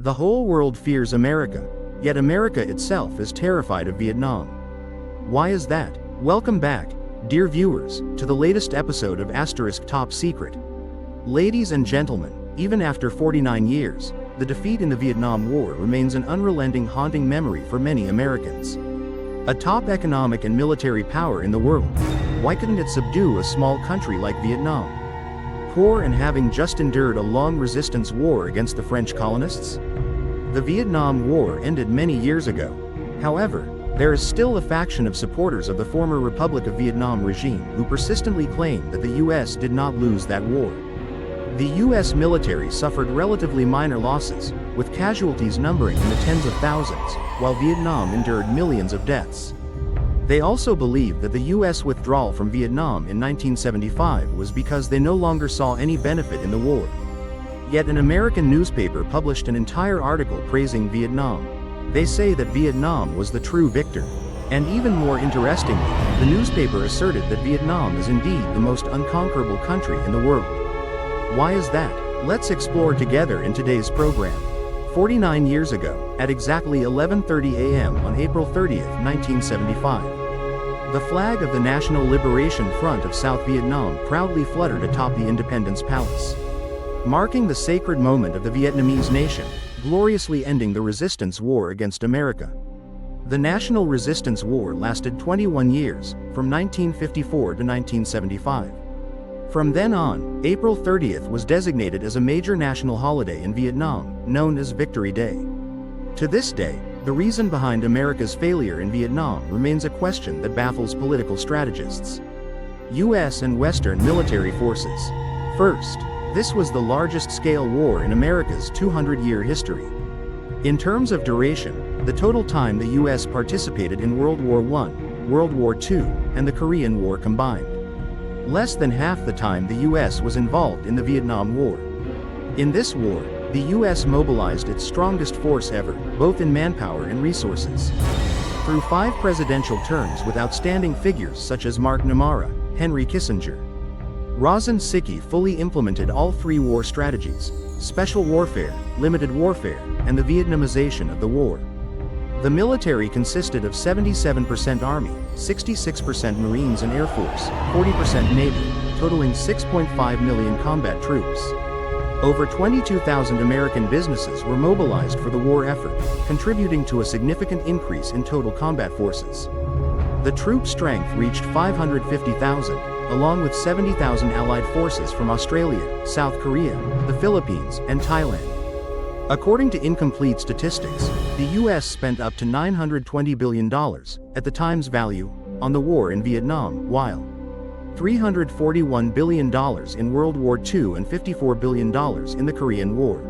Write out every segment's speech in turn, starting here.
The whole world fears America, yet America itself is terrified of Vietnam. Why is that? Welcome back, dear viewers, to the latest episode of Top Secret. Ladies and gentlemen, even after 49 years, the defeat in the Vietnam War remains an unrelenting haunting memory for many Americans. A top economic and military power in the world, why couldn't it subdue a small country like Vietnam? Poor and having just endured a long resistance war against the French colonists? The Vietnam War ended many years ago. However, there is still a faction of supporters of the former Republic of Vietnam regime who persistently claim that the US did not lose that war. The US military suffered relatively minor losses, with casualties numbering in the tens of thousands, while Vietnam endured millions of deaths. They also believe that the US withdrawal from Vietnam in 1975 was because they no longer saw any benefit in the war. Yet an American newspaper published an entire article praising Vietnam. They say that Vietnam was the true victor. And even more interestingly, the newspaper asserted that Vietnam is indeed the most unconquerable country in the world. Why is that? Let's explore together in today's program. 49 years ago, at exactly 11:30 a.m. on April 30th, 1975, the flag of the National Liberation Front of South Vietnam proudly fluttered atop the Independence Palace, marking the sacred moment of the Vietnamese nation, gloriously ending the resistance war against America. The National Resistance War lasted 21 years, from 1954 to 1975. From then on, April 30th was designated as a major national holiday in Vietnam, known as Victory Day. To this day, the reason behind America's failure in Vietnam remains a question that baffles political strategists. US and Western military forces. First, this was the largest-scale war in America's 200-year history. In terms of duration, the total time the US participated in World War I, World War II, and the Korean War combined, less than half the time the US was involved in the Vietnam War. In this war, the US mobilized its strongest force ever, both in manpower and resources. Through 5 presidential terms with outstanding figures such as Mark Namara, Henry Kissinger, Razan Siki fully implemented all 3 war strategies: special warfare, limited warfare, and the Vietnamization of the war. The military consisted of 77% Army, 66% Marines and Air Force, 40% Navy, totaling 6.5 million combat troops. Over 22,000 American businesses were mobilized for the war effort, contributing to a significant increase in total combat forces. The troop strength reached 550,000, along with 70,000 allied forces from Australia, South Korea, the Philippines, and Thailand. According to incomplete statistics, the US spent up to $920 billion, at the time's value, on the war in Vietnam, while $341 billion in World War II and $54 billion in the Korean War.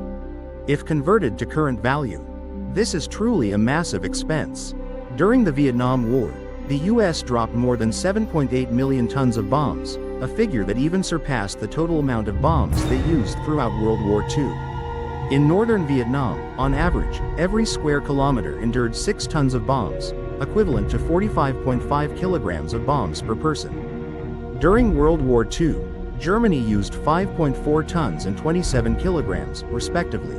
If converted to current value, this is truly a massive expense. During the Vietnam War, the US dropped more than 7.8 million tons of bombs, a figure that even surpassed the total amount of bombs they used throughout World War II. In northern Vietnam, on average, every square kilometer endured 6 tons of bombs, equivalent to 45.5 kilograms of bombs per person. During World War II, Germany used 5.4 tons and 27 kilograms, respectively.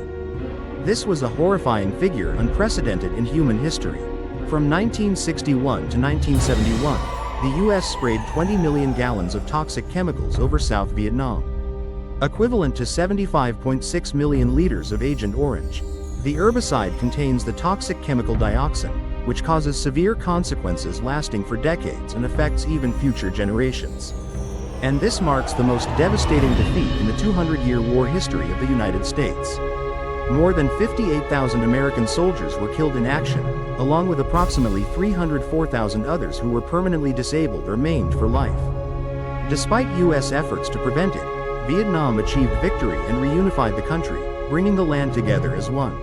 This was a horrifying figure unprecedented in human history. From 1961 to 1971, the US sprayed 20 million gallons of toxic chemicals over South Vietnam, equivalent to 75.6 million liters of Agent Orange. The herbicide contains the toxic chemical dioxin, which causes severe consequences lasting for decades and affects even future generations. And this marks the most devastating defeat in the 200-year war history of the United States. More than 58,000 American soldiers were killed in action, along with approximately 304,000 others who were permanently disabled or maimed for life. Despite US efforts to prevent it, Vietnam achieved victory and reunified the country, bringing the land together as one.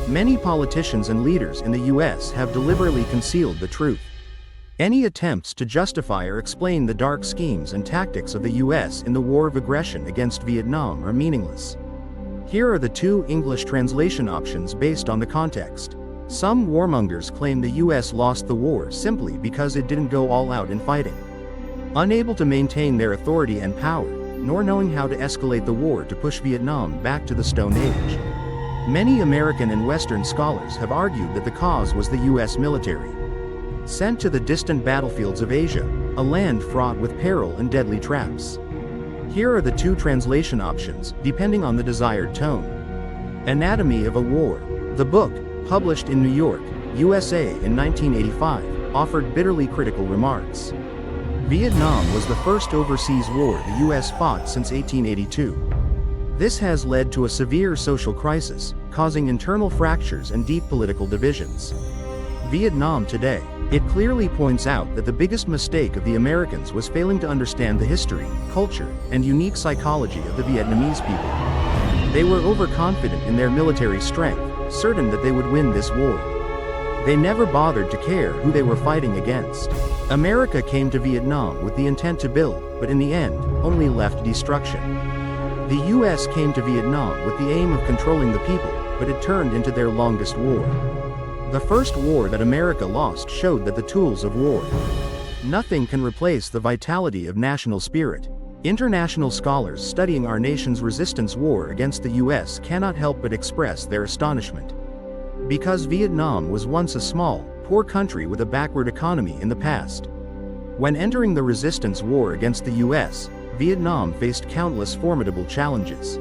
Many politicians and leaders in the US have deliberately concealed the truth. Any attempts to justify or explain the dark schemes and tactics of the US in the war of aggression against Vietnam are meaningless. Here are the 2 English translation options based on the context. Some warmongers claim the US lost the war simply because it didn't go all out in fighting. Unable to maintain their authority and power, nor knowing how to escalate the war to push Vietnam back to the Stone Age. Many American and Western scholars have argued that the cause was the US military. Sent to the distant battlefields of Asia, a land fraught with peril and deadly traps. Here are the two translation options, depending on the desired tone. Anatomy of a War. The book, published in New York, USA in 1985, offered bitterly critical remarks. Vietnam was the first overseas war the US fought since 1882. This has led to a severe social crisis, causing internal fractures and deep political divisions. Vietnam Today. It clearly points out that the biggest mistake of the Americans was failing to understand the history, culture, and unique psychology of the Vietnamese people. They were overconfident in their military strength, certain that they would win this war. They never bothered to care who they were fighting against. America came to Vietnam with the intent to build, but in the end, only left destruction. The US came to Vietnam with the aim of controlling the people, but it turned into their longest war. The first war that America lost showed that the tools of war. Nothing can replace the vitality of national spirit. International scholars studying our nation's resistance war against the US cannot help but express their astonishment. Because Vietnam was once a small, poor country with a backward economy in the past. When entering the resistance war against the US, Vietnam faced countless formidable challenges.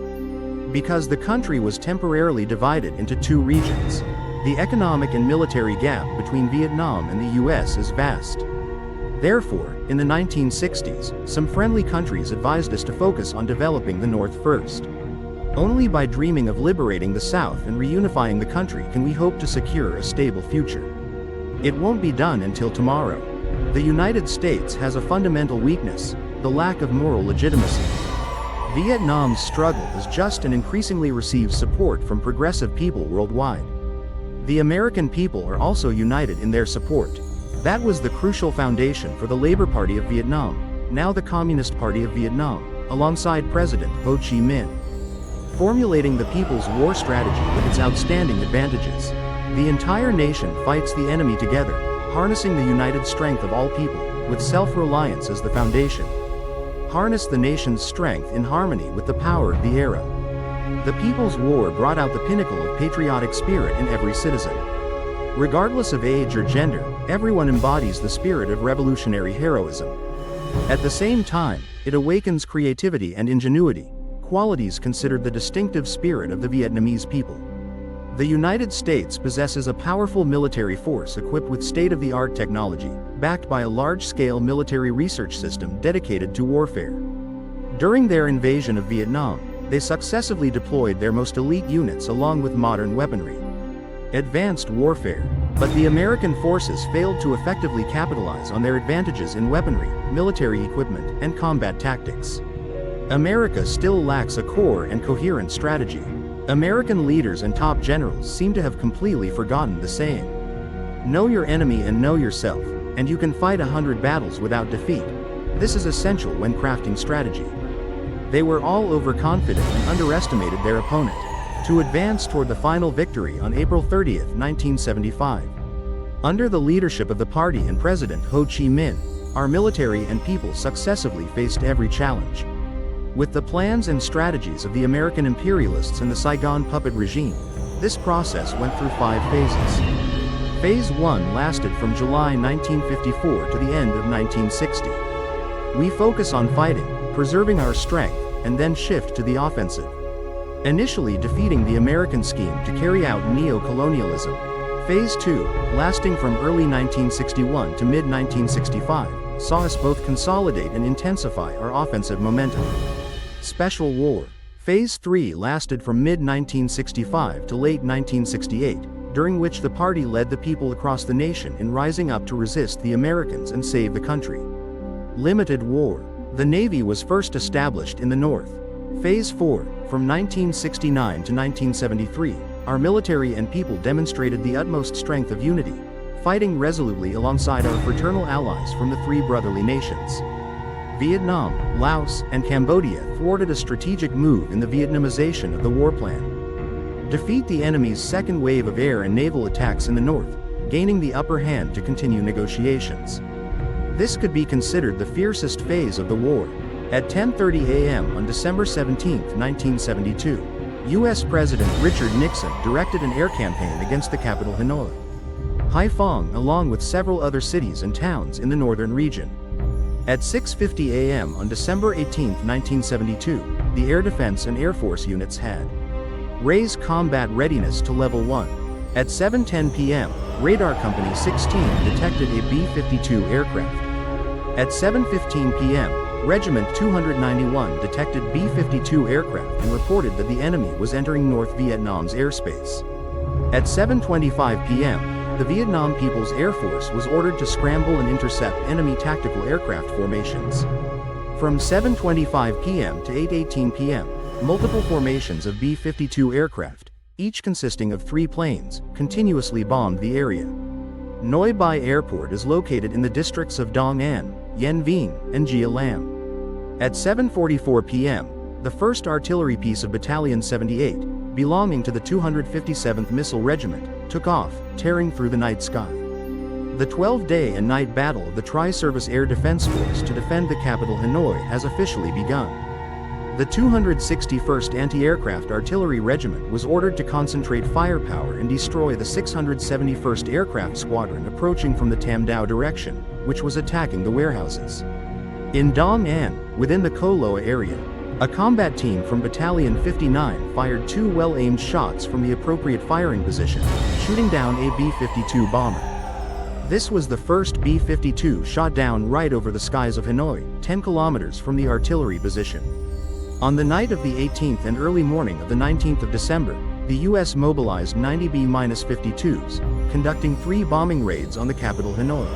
Because the country was temporarily divided into two regions, the economic and military gap between Vietnam and the US is vast. Therefore, in the 1960s, some friendly countries advised us to focus on developing the North first. Only by dreaming of liberating the South and reunifying the country can we hope to secure a stable future. It won't be done until tomorrow. The United States has a fundamental weakness: the lack of moral legitimacy. Vietnam's struggle is just and increasingly receives support from progressive people worldwide. The American people are also united in their support. That was the crucial foundation for the Labor Party of Vietnam, now the Communist Party of Vietnam, alongside President Ho Chi Minh. Formulating the People's War Strategy with its outstanding advantages. The entire nation fights the enemy together, harnessing the united strength of all people, with self-reliance as the foundation. Harness the nation's strength in harmony with the power of the era. The People's War brought out the pinnacle of patriotic spirit in every citizen. Regardless of age or gender, everyone embodies the spirit of revolutionary heroism. At the same time, it awakens creativity and ingenuity, qualities considered the distinctive spirit of the Vietnamese people. The United States possesses a powerful military force equipped with state-of-the-art technology, backed by a large-scale military research system dedicated to warfare. During their invasion of Vietnam, they successfully deployed their most elite units along with modern weaponry. Advanced warfare. But the American forces failed to effectively capitalize on their advantages in weaponry, military equipment, and combat tactics. America still lacks a core and coherent strategy. American leaders and top generals seem to have completely forgotten the saying. Know your enemy and know yourself, and you can fight 100 battles without defeat. This is essential when crafting strategy. They were all overconfident and underestimated their opponent, to advance toward the final victory on April 30, 1975. Under the leadership of the party and President Ho Chi Minh, our military and people successively faced every challenge. With the plans and strategies of the American imperialists and the Saigon puppet regime, this process went through 5 phases. Phase 1 lasted from July 1954 to the end of 1960. We focus on fighting, preserving our strength, and then shift to the offensive. Initially defeating the American scheme to carry out neo-colonialism. Phase 2, lasting from early 1961 to mid-1965, saw us both consolidate and intensify our offensive momentum. Special War. Phase 3 lasted from mid-1965 to late 1968, during which the party led the people across the nation in rising up to resist the Americans and save the country. Limited War. The Navy was first established in the North. Phase 4, from 1969 to 1973, our military and people demonstrated the utmost strength of unity, fighting resolutely alongside our fraternal allies from the 3 brotherly nations. Vietnam, Laos, and Cambodia thwarted a strategic move in the Vietnamization of the war plan. Defeat the enemy's second wave of air and naval attacks in the north, gaining the upper hand to continue negotiations. This could be considered the fiercest phase of the war. At 10:30 a.m. on December 17, 1972, U.S. President Richard Nixon directed an air campaign against the capital Hanoi, Haiphong, along with several other cities and towns in the northern region. At 6:50 a.m. on December 18, 1972, the Air Defense and Air Force units had raised combat readiness to level 1. At 7:10 p.m., Radar Company 16 detected a B-52 aircraft. At 7:15 p.m., Regiment 291 detected B-52 aircraft and reported that the enemy was entering North Vietnam's airspace. At 7:25 p.m., the Vietnam People's Air Force was ordered to scramble and intercept enemy tactical aircraft formations. From 7:25 p.m. to 8:18 p.m., multiple formations of B-52 aircraft, each consisting of 3 planes, continuously bombed the area. Noi Bai Airport is located in the districts of Dong An, Yen Vien, and Gia Lam. At 7:44 p.m., the 1st Artillery Piece of Battalion 78, belonging to the 257th Missile Regiment, took off, tearing through the night sky. The 12-day and night battle of the Tri-Service Air Defense Force to defend the capital Hanoi has officially begun. The 261st Anti-Aircraft Artillery Regiment was ordered to concentrate firepower and destroy the 671st Aircraft Squadron approaching from the Tam Dao direction, which was attacking the warehouses. In Dong An, within the Ko Loa area, a combat team from Battalion 59 fired 2 well-aimed shots from the appropriate firing position, shooting down a B-52 bomber. This was the first B-52 shot down right over the skies of Hanoi, 10 kilometers from the artillery position. On the night of the 18th and early morning of the 19th of December, the U.S. mobilized 90 B-52s, conducting 3 bombing raids on the capital Hanoi.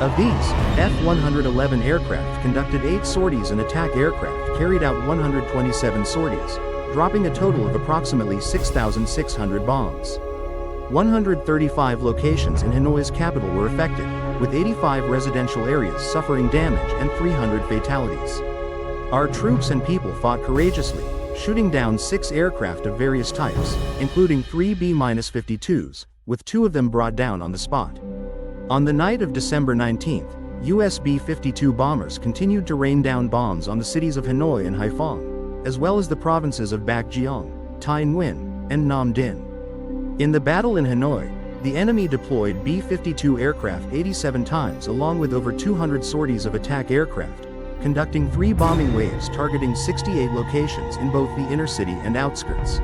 Of these, F-111 aircraft conducted 8 sorties and attack aircraft carried out 127 sorties, dropping a total of approximately 6,600 bombs. 135 locations in Hanoi's capital were affected, with 85 residential areas suffering damage and 300 fatalities. Our troops and people fought courageously, shooting down 6 aircraft of various types, including 3 B-52s, with 2 of them brought down on the spot. On the night of December 19th, US B-52 bombers continued to rain down bombs on the cities of Hanoi and Haiphong, as well as the provinces of Bac Giang, Tay Nguyen, and Nam Dinh. In the battle in Hanoi, the enemy deployed B-52 aircraft 87 times along with over 200 sorties of attack aircraft, conducting 3 bombing waves targeting 68 locations in both the inner city and outskirts.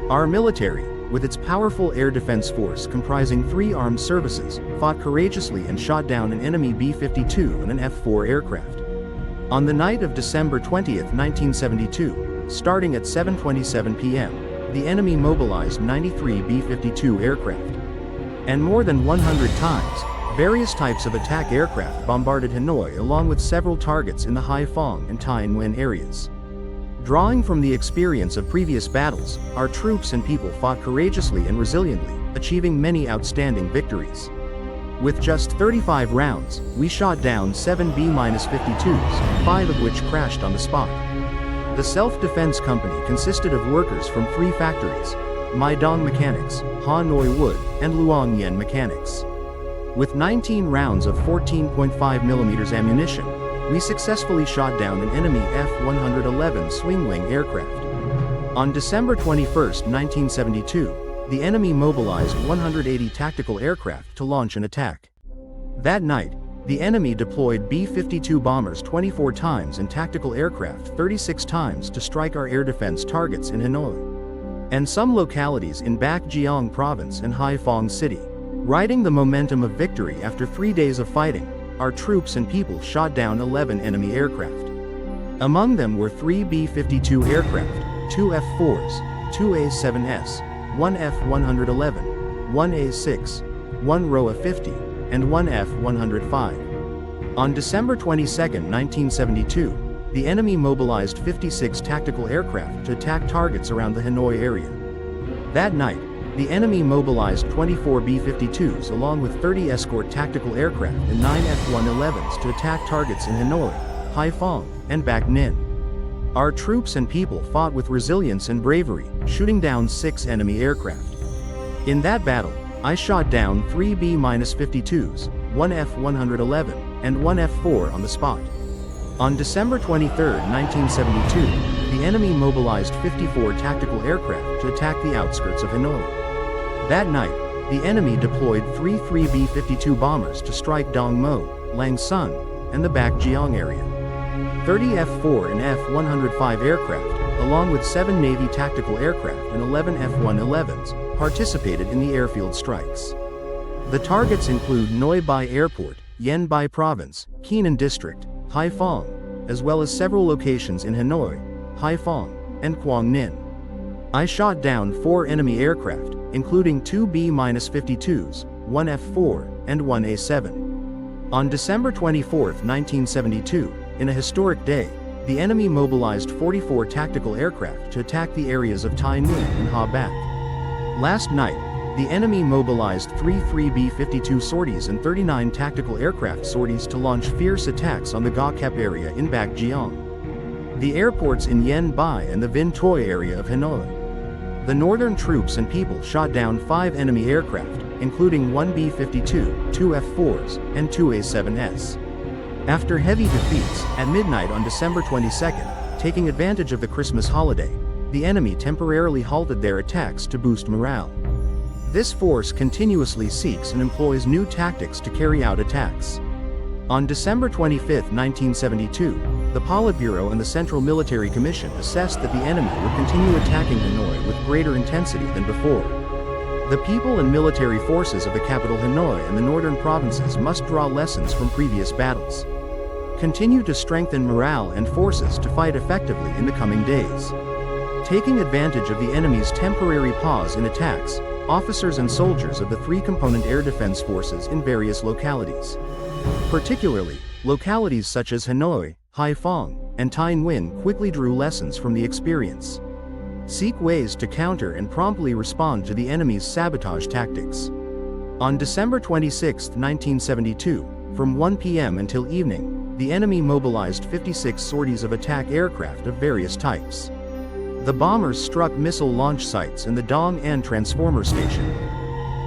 Our military, with its powerful air defense force comprising 3 armed services, fought courageously and shot down an enemy B-52 and an F-4 aircraft. On the night of December 20, 1972, starting at 7:27 p.m., the enemy mobilized 93 B-52 aircraft. And more than 100 times, various types of attack aircraft bombarded Hanoi along with several targets in the Haiphong and Tay Nguyen areas. Drawing from the experience of previous battles, our troops and people fought courageously and resiliently, achieving many outstanding victories. With just 35 rounds, we shot down 7 B-52s, 5 of which crashed on the spot. The self-defense company consisted of workers from 3 factories: Mai Dong Mechanics, Hanoi Wood, and Luang Yen Mechanics. With 19 rounds of 14.5mm ammunition, we successfully shot down an enemy F-111 swing-wing aircraft. On December 21, 1972, the enemy mobilized 180 tactical aircraft to launch an attack. That night, the enemy deployed B-52 bombers 24 times and tactical aircraft 36 times to strike our air defense targets in Hanoi and some localities in Bac Giang Province and Haiphong City. Riding the momentum of victory after 3 days of fighting, our troops and people shot down 11 enemy aircraft. Among them were 3 B-52 aircraft, 2 F-4s, 2 A-7S, 1 F-111, 1 A-6, 1 ROA-50, and 1 F-105. On December 22, 1972, the enemy mobilized 56 tactical aircraft to attack targets around the Hanoi area. That night, the enemy mobilized 24 B-52s along with 30 escort tactical aircraft and 9 F-111s to attack targets in Hanoi, Haiphong, and Bac Ninh. Our troops and people fought with resilience and bravery, shooting down 6 enemy aircraft. In that battle, I shot down 3 B-52s, 1 F-111, and 1 F-4 on the spot. On December 23, 1972, the enemy mobilized 54 tactical aircraft to attack the outskirts of Hanoi. That night, the enemy deployed 3 B-52 bombers to strike Dong Mo, Lang Son, and the Baekjeong area. 30 F-4 and F-105 aircraft, along with 7 Navy tactical aircraft and 11 F-111s, participated in the airfield strikes. The targets include Noi Bai Airport, Yen Bai Province, Keenan District, Haiphong, as well as several locations in Hanoi, Haiphong, and Quang Ninh. I shot down 4 enemy aircraft, including 2 B-52s, 1 F-4, and 1 A-7. On December 24, 1972, in a historic day, the enemy mobilized 44 tactical aircraft to attack the areas of Tai Nguyen and Ha Bac. Last night, the enemy mobilized 3 B-52 sorties and 39 tactical aircraft sorties to launch fierce attacks on the Ga Kep area in Baekjeong, the airports in Yen Bai and the Vin Toi area of Hanoi. The northern troops and people shot down 5 enemy aircraft, including 1 B-52, 2 F-4s, and 2 A-7s. After heavy defeats, at midnight on December 22nd, taking advantage of the Christmas holiday, the enemy temporarily halted their attacks to boost morale. This force continuously seeks and employs new tactics to carry out attacks. On December 25, 1972, the Politburo and the Central Military Commission assessed that the enemy would continue attacking Hanoi with greater intensity than before. The people and military forces of the capital Hanoi and the northern provinces must draw lessons from previous battles. Continue to strengthen morale and forces to fight effectively in the coming days. Taking advantage of the enemy's temporary pause in attacks, officers and soldiers of the 3-component air defense forces in various localities, particularly localities such as Hanoi, Haiphong, and Tai Nguyen, quickly drew lessons from the experience. Seek ways to counter and promptly respond to the enemy's sabotage tactics. On December 26, 1972, from 1 p.m. until evening, the enemy mobilized 56 sorties of attack aircraft of various types. The bombers struck missile launch sites in the Dong An Transformer Station.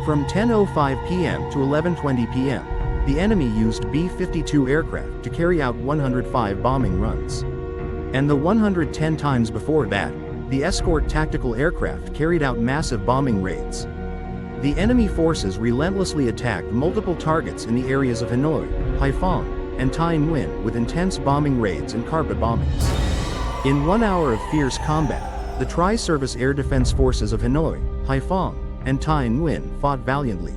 From 10:05 p.m. to 11:20 p.m., the enemy used B-52 aircraft to carry out 105 bombing runs. And the 110 times before that, the escort tactical aircraft carried out massive bombing raids. The enemy forces relentlessly attacked multiple targets in the areas of Hanoi, Haiphong, and Tai Nguyen with intense bombing raids and carpet bombings. In 1 hour of fierce combat, the Tri-Service Air Defense Forces of Hanoi, Haiphong, and Tai Nguyen fought valiantly.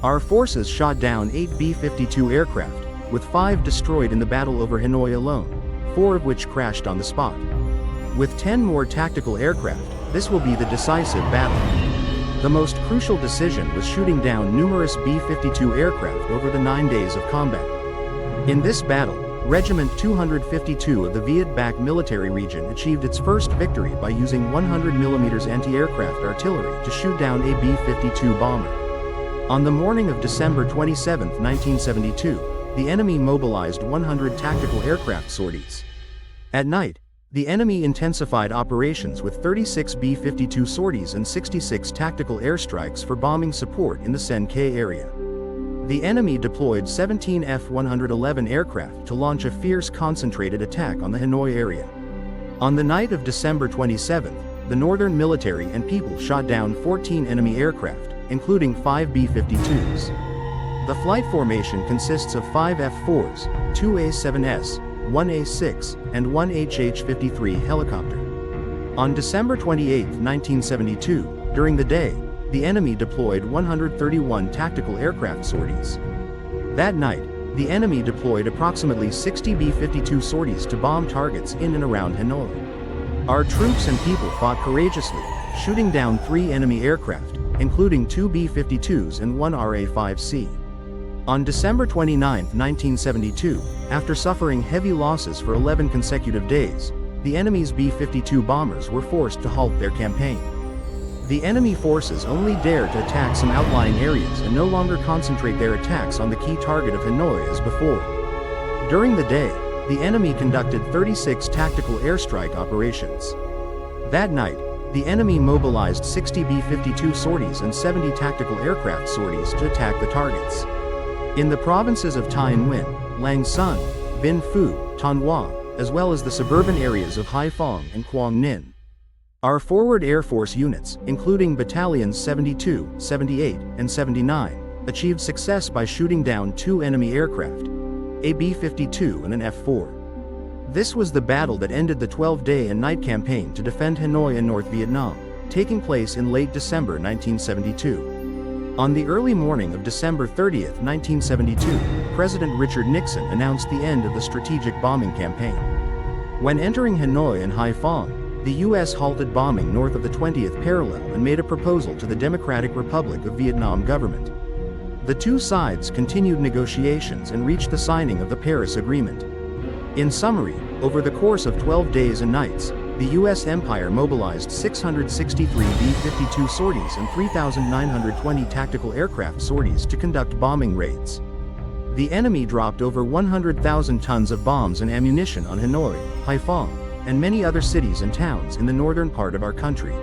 Our forces shot down 8 B-52 aircraft, with 5 destroyed in the battle over Hanoi alone, 4 of which crashed on the spot. With 10 more tactical aircraft, this will be the decisive battle. The most crucial decision was shooting down numerous B-52 aircraft over the 9 days of combat. In this battle, Regiment 252 of the Viet Bac military region achieved its first victory by using 100mm anti-aircraft artillery to shoot down a B-52 bomber. On the morning of December 27, 1972, the enemy mobilized 100 tactical aircraft sorties. At night, the enemy intensified operations with 36 B-52 sorties and 66 tactical airstrikes for bombing support in the Sen-Kei area. The enemy deployed 17 F-111 aircraft to launch a fierce concentrated attack on the Hanoi area. On the night of December 27, the northern military and people shot down 14 enemy aircraft, including 5 B-52s. The flight formation consists of 5 F-4s, 2 A-7s, 1 A-6, and 1 HH-53 helicopter. On December 28, 1972, during the day, the enemy deployed 131 tactical aircraft sorties. That night, the enemy deployed approximately 60 B-52 sorties to bomb targets in and around Hanoi. Our troops and people fought courageously, shooting down 3 enemy aircraft, including 2 B-52s and 1 RA-5C. On December 29, 1972, after suffering heavy losses for 11 consecutive days, the enemy's B-52 bombers were forced to halt their campaign. The enemy forces only dared to attack some outlying areas and no longer concentrate their attacks on the key target of Hanoi as before. During the day, the enemy conducted 36 tactical airstrike operations. That night, the enemy mobilized 60 B-52 sorties and 70 tactical aircraft sorties to attack the targets. In the provinces of Tai Nguyen, Lang Son, Binh Phu, Hanwha, as well as the suburban areas of Haiphong and Quang Ninh. Our forward Air Force units, including Battalions 72, 78, and 79, achieved success by shooting down 2 enemy aircraft, a B-52 and an F-4. This was the battle that ended the 12-day and night campaign to defend Hanoi in North Vietnam, taking place in late December 1972. On the early morning of December 30, 1972, President Richard Nixon announced the end of the strategic bombing campaign. When entering Hanoi and Haiphong, the U.S. halted bombing north of the 20th parallel and made a proposal to the Democratic Republic of Vietnam government. The two sides continued negotiations and reached the signing of the Paris Agreement. In summary, over the course of 12 days and nights, the U.S. Empire mobilized 663 B-52 sorties and 3,920 tactical aircraft sorties to conduct bombing raids. The enemy dropped over 100,000 tons of bombs and ammunition on Hanoi, Haiphong, and many other cities and towns in the northern part of our country.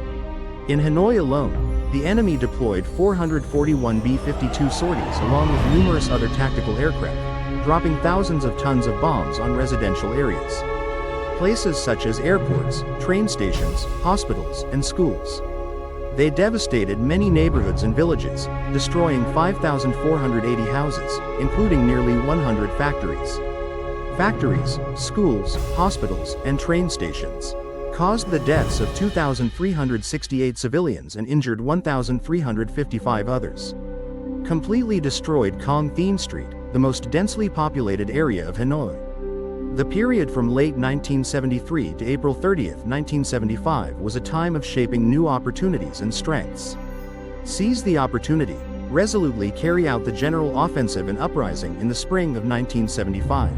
In Hanoi alone, the enemy deployed 441 B-52 sorties along with numerous other tactical aircraft, dropping thousands of tons of bombs on residential areas. Places such as airports, train stations, hospitals, and schools. They devastated many neighborhoods and villages, destroying 5,480 houses, including nearly 100 factories. Factories, schools, hospitals, and train stations caused the deaths of 2,368 civilians and injured 1,355 others. Completely destroyed Cong Thien Street, the most densely populated area of Hanoi. The period from late 1973 to April 30, 1975 was a time of shaping new opportunities and strengths. Seize the opportunity, resolutely carry out the general offensive and uprising in the spring of 1975.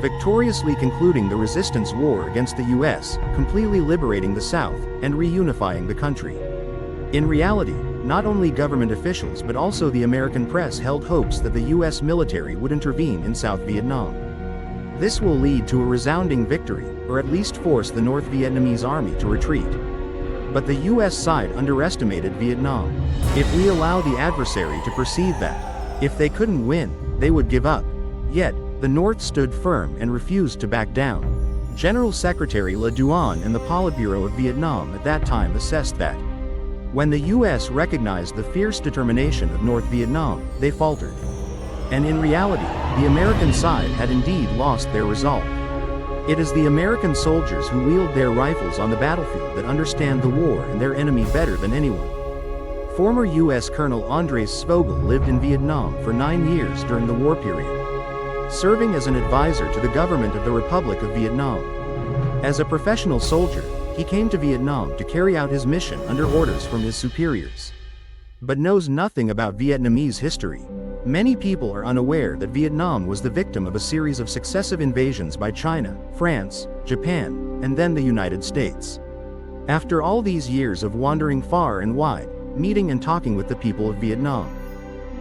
Victoriously concluding the resistance war against the U.S., completely liberating the South, and reunifying the country. In reality, not only government officials but also the American press held hopes that the U.S. military would intervene in South Vietnam. This will lead to a resounding victory, or at least force the North Vietnamese army to retreat. But the U.S. side underestimated Vietnam. If we allow the adversary to perceive that, if they couldn't win, they would give up. Yet, the North stood firm and refused to back down. General Secretary Le Duan and the Politburo of Vietnam at that time assessed that when the U.S. recognized the fierce determination of North Vietnam, they faltered. And in reality, the American side had indeed lost their resolve. It is the American soldiers who wield their rifles on the battlefield that understand the war and their enemy better than anyone. Former U.S. Colonel Andres Svogel lived in Vietnam for 9 years during the war period, serving as an advisor to the government of the Republic of Vietnam. As a professional soldier, he came to Vietnam to carry out his mission under orders from his superiors, but knows nothing about Vietnamese history. Many people are unaware that Vietnam was the victim of a series of successive invasions by China, France, Japan, and then the United States. After all these years of wandering far and wide, meeting and talking with the people of Vietnam,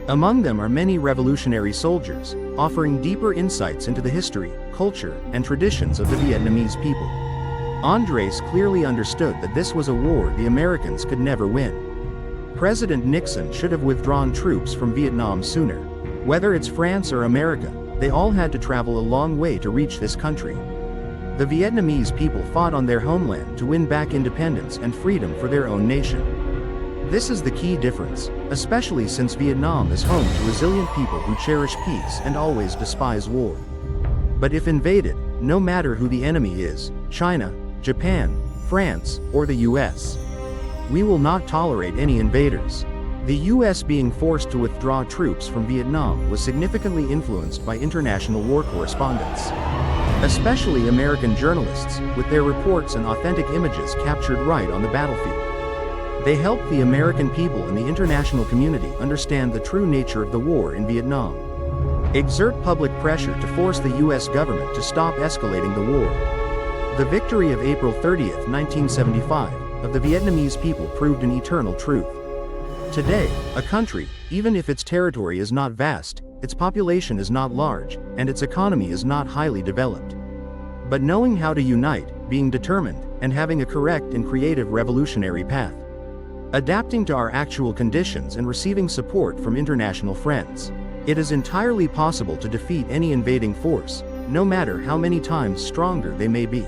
among them are many revolutionary soldiers, offering deeper insights into the history, culture, and traditions of the Vietnamese people. Andres clearly understood that this was a war the Americans could never win. President Nixon should have withdrawn troops from Vietnam sooner. Whether it's France or America, they all had to travel a long way to reach this country. The Vietnamese people fought on their homeland to win back independence and freedom for their own nation. This is the key difference, especially since Vietnam is home to resilient people who cherish peace and always despise war. But if invaded, no matter who the enemy is, China, Japan, France, or the US, we will not tolerate any invaders. The US being forced to withdraw troops from Vietnam was significantly influenced by international war correspondents, especially American journalists, with their reports and authentic images captured right on the battlefield. They helped the American people and the international community understand the true nature of the war in Vietnam. Exert public pressure to force the U.S. government to stop escalating the war. The victory of April 30, 1975, of the Vietnamese people proved an eternal truth. Today, a country, even if its territory is not vast, its population is not large, and its economy is not highly developed, but knowing how to unite, being determined, and having a correct and creative revolutionary path, adapting to our actual conditions and receiving support from international friends, it is entirely possible to defeat any invading force, no matter how many times stronger they may be.